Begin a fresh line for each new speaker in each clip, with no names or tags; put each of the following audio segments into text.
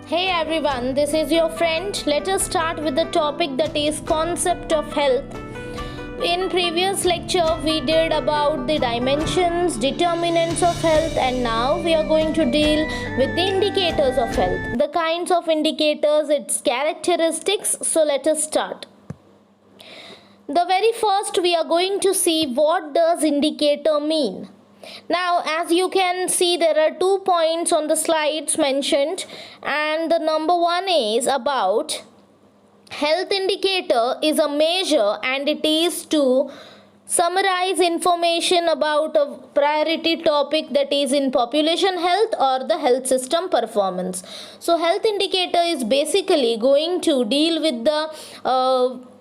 Hey everyone, this is your friend. Let us start with the topic that is concept of health. In previous lecture we did about the dimensions, determinants of health, and now we are going to deal with the indicators of health. The kinds of indicators, its characteristics. So let us start. The very first we are going to see what does indicator mean. Now, as you can see, there are 2 points on the slides mentioned, and the number one is about health indicator is a measure and it is to summarize information about a priority topic that is in population health or the health system performance. So health indicator is basically going to deal with the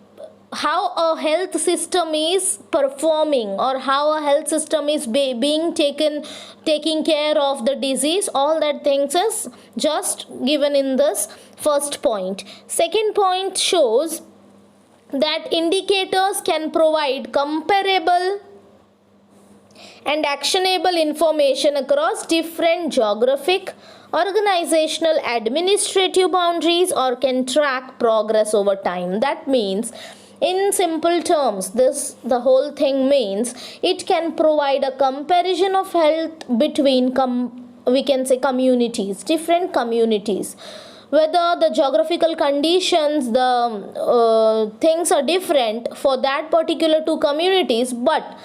how a health system is performing or how a health system is being taking care of the disease. All that things is just given in this first point. Second point shows that indicators can provide comparable and actionable information across different geographic, organizational, administrative boundaries, or can track progress over time. That means, in simple terms, the whole thing means it can provide a comparison of health between we can say communities, different communities, whether the geographical conditions, the things are different for that particular two communities, but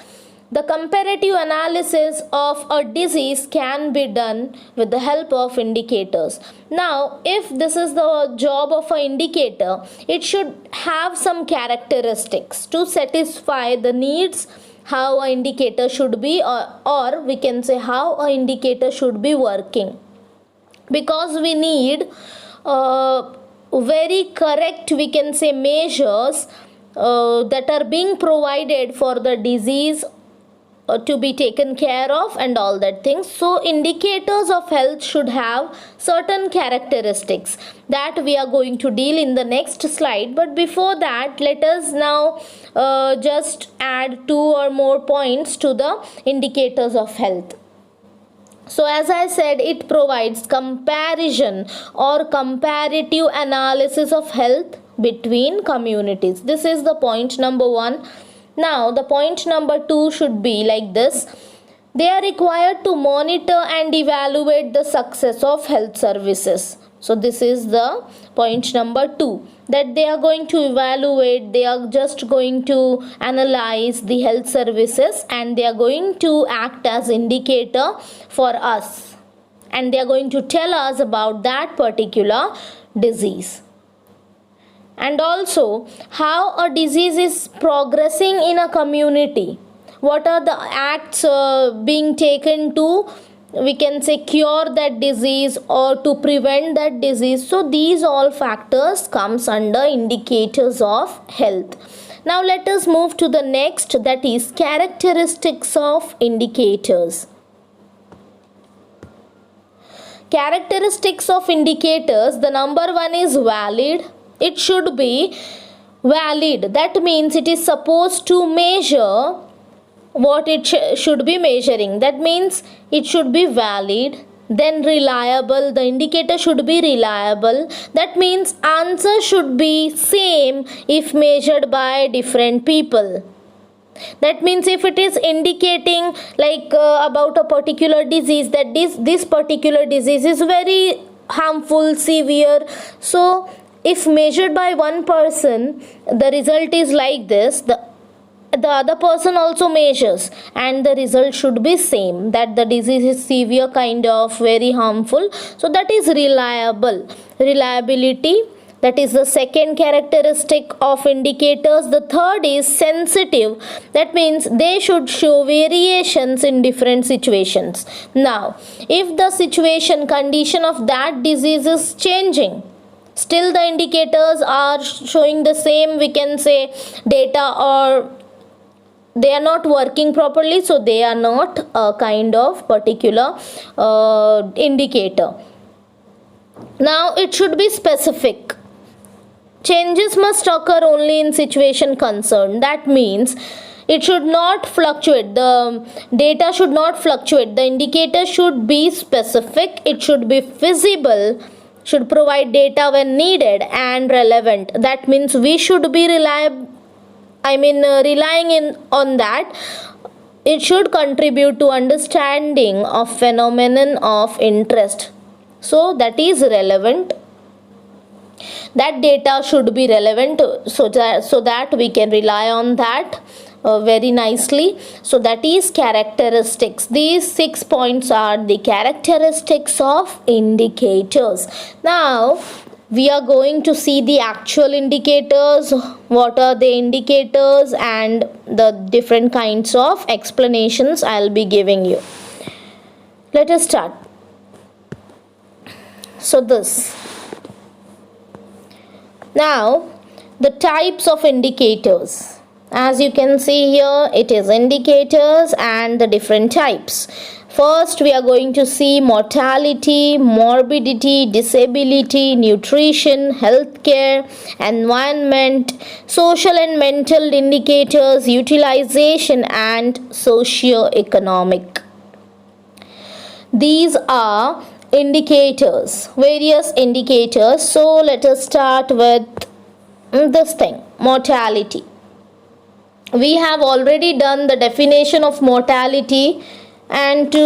the comparative analysis of a disease can be done with the help of indicators. Now, if this is the job of an indicator, it should have some characteristics to satisfy the needs how an indicator should be, or we can say how an indicator should be working. Because we need very correct, we can say, measures that are being provided for the disease to be taken care of and all that things. So indicators of health should have certain characteristics that we are going to deal in the next slide. But before that, let us now just add 2 or more points to the indicators of health. So as I said, it provides comparison or comparative analysis of health between communities. This is the point number 1. Now, the point number 2 should be like this. They are required to monitor and evaluate the success of health services. So, this is the point number 2. That they are going to evaluate, they are just going to analyze the health services and they are going to act as indicator for us. And they are going to tell us about that particular disease. And also how a disease is progressing in a community. What are the acts being taken to, we can say, cure that disease or to prevent that disease. So these all factors comes under indicators of health. Now let us move to the next, that is characteristics of indicators. Characteristics of indicators, the number 1 is valid. It should be valid. That means it is supposed to measure what it should be measuring. That means it should be valid. Then reliable. The indicator should be reliable. That means answer should be same if measured by different people. That means if it is indicating like about a particular disease, that this particular disease is very harmful, severe. So if measured by one person, the result is like this, the other person also measures and the result should be same, that the disease is severe, kind of very harmful. So that is reliable. Reliability, that is the second characteristic of indicators. The third is sensitive. That means they should show variations in different situations. Now, if the situation, condition of that disease is changing, still the indicators are showing the same, we can say, data, or they are not working properly, so they are not a kind of particular indicator. Now it should be specific. Changes must occur only in situation concerned. That means it should not fluctuate. The data should not fluctuate. The indicator should be specific. It should be feasible, should provide data when needed and relevant. That means we should be relying on that. It should contribute to understanding of phenomenon of interest. So that is relevant. That data should be relevant so that we can rely on that very nicely. So that is characteristics. These 6 points are the characteristics of indicators. Now we are going to see the actual indicators, what are the indicators, and the different kinds of explanations I'll be giving you. Let us start. So this. Now the types of indicators. As you can see here, it is indicators and the different types. First, we are going to see mortality, morbidity, disability, nutrition, healthcare, environment, social and mental indicators, utilization, and socio-economic. These are indicators, various indicators. So let us start with this thing, mortality. We have already done the definition of mortality, and to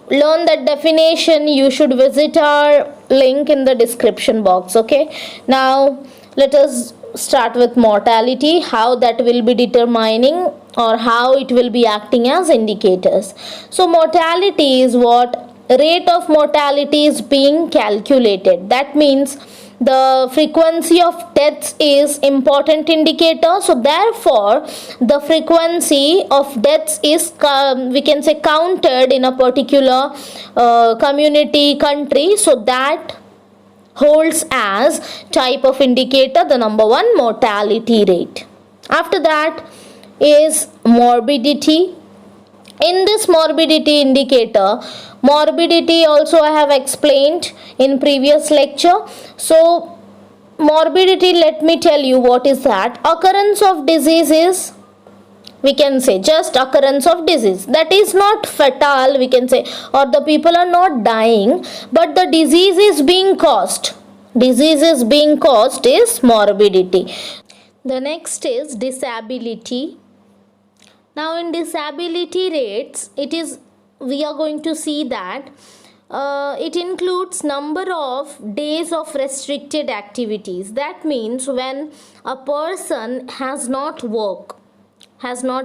learn that definition you should visit our link in the description box. Okay, now let us start with mortality, how that will be determining or how it will be acting as indicators. So mortality is what rate of mortality is being calculated. That means the frequency of deaths is important indicator. So therefore the frequency of deaths is we can say counted in a particular community, country. So that holds as type of indicator the number one, mortality rate. After that is morbidity. In this morbidity indicator, morbidity also I have explained in previous lecture. So morbidity, let me tell you what is that. Occurrence of disease is, we can say, just occurrence of disease. That is not fatal, we can say, or the people are not dying, but the disease is being caused. Disease is being caused is morbidity. The next is disability. Now in disability rates, we are going to see that it includes number of days of restricted activities. That means when a person has not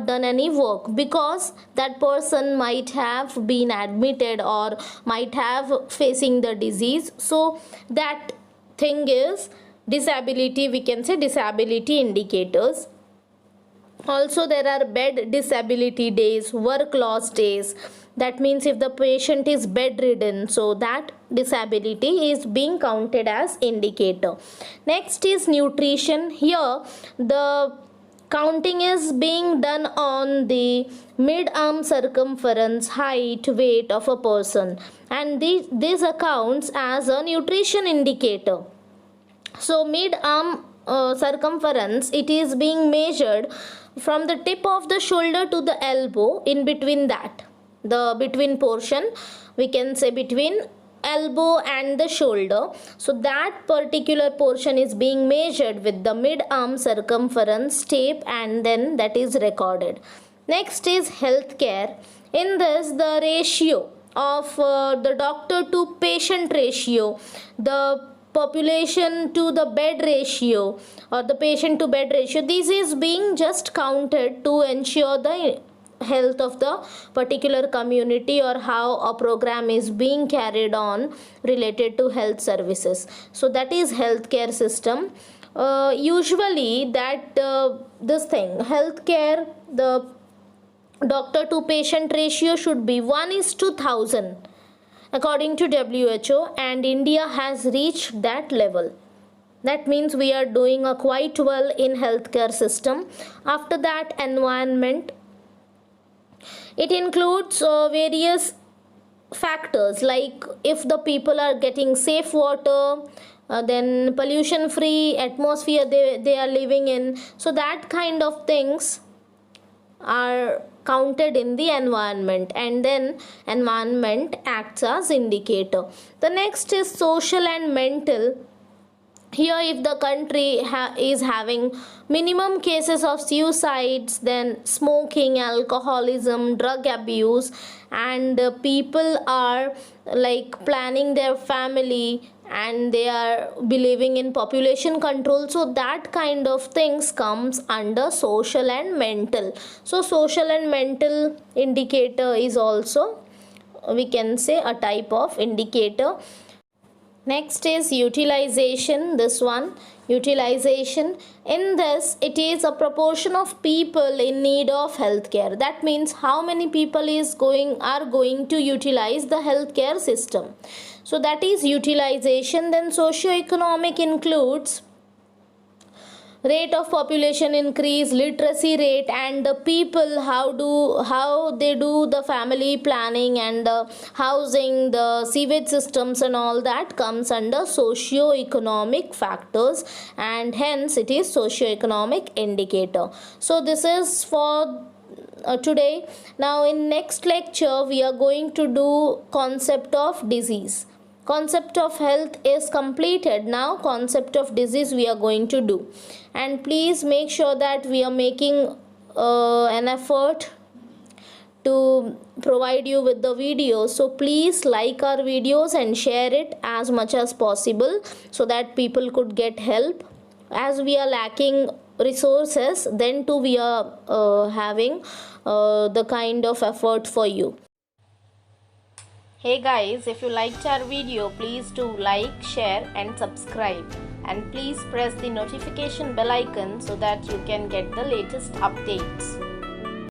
done any work, because that person might have been admitted or might have facing the disease. So that thing is disability, we can say disability indicators. Also there are bed disability days, work loss days. That means if the patient is bedridden, so that disability is being counted as indicator. Next is nutrition. Here the counting is being done on the mid-arm circumference, height, weight of a person, and this accounts as a nutrition indicator. So mid-arm circumference, it is being measured from the tip of the shoulder to the elbow. In between that, the between portion, we can say between elbow and the shoulder. So that particular portion is being measured with the mid-arm circumference tape, and then that is recorded. Next is healthcare. In this, the ratio of the doctor to patient ratio, the population to the bed ratio, or the patient to bed ratio, this is being just counted to ensure the health of the particular community, or how a program is being carried on related to health services. So that is healthcare system. Usually that this thing, healthcare, the doctor to patient ratio should be 1:1000 according to WHO, and India has reached that level. That means we are doing quite well in healthcare system. After that, environment. It includes various factors, like if the people are getting safe water, then pollution free atmosphere they are living in. So that kind of things are counted in the environment, and then environment acts as indicator. The next is social and mental. Here, if the country is having minimum cases of suicides, then smoking, alcoholism, drug abuse, and people are like planning their family and they are believing in population control, so that kind of things comes under social and mental. So social and mental indicator is also, we can say, a type of indicator. Next is utilization. This one, utilization. In this, it is a proportion of people in need of healthcare. That means how many people are going to utilize the healthcare system. So that is utilization. Then socio-economic includes rate of population increase, literacy rate, and the people how they do the family planning and the housing, the sewage systems and all that comes under socio-economic factors, and hence it is socio-economic indicator. So this is for today. Now in next lecture we are going to do concept of disease. Concept of health is completed. Now concept of disease we are going to do, and please make sure that we are making an effort to provide you with the videos. So please like our videos and share it as much as possible so that people could get help. As we are lacking resources, then too we are having the kind of effort for you. Hey guys, if you liked our video, please do like, share and subscribe, and please press the notification bell icon so that you can get the latest updates.